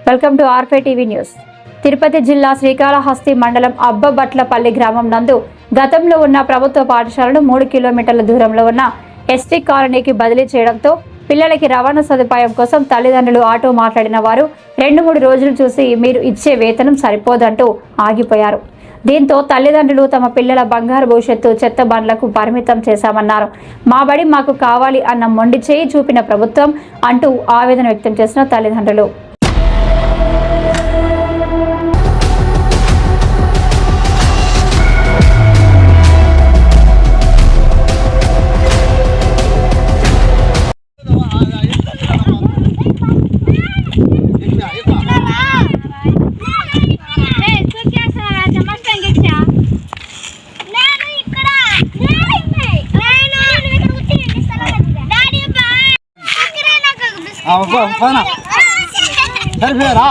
Welcome to ఆర్పే TV news. Tirupati జిల్లా శ్రీకాళహస్తి మండలం అబ్బబట్లపల్లి గ్రామం నందు గతంలో ఉన్న ప్రభుత్వ పాఠశాలను 3 కిలోమీటర్ల దూరంలో ఉన్న ఎస్టీ కాలనీకి బదిలీ చేయడంతో పిల్లలకి రవాణా సదుపాయం కోసం తల్లిదండ్రులు ఆటో మాట్లాడిన వారు 2-3 రోజులు చూసి మీరు ఇచ్చే వేతనం సరిపోదంటూ ఆగిపోయారు. దీంతో తల్లిదండ్రులు తమ పిల్లల బంగారు భవిష్యత్తు చెత్త బండ్లకు పరిమితం చేశామన్నారు. మా బడి మాకు కావాలి అన్న మొండి చేయి చూపిన ప్రభుత్వం అంటూ ఆవేదన వ్యక్తం చేసిన తల్లిదండ్రులు. సరిపోయారా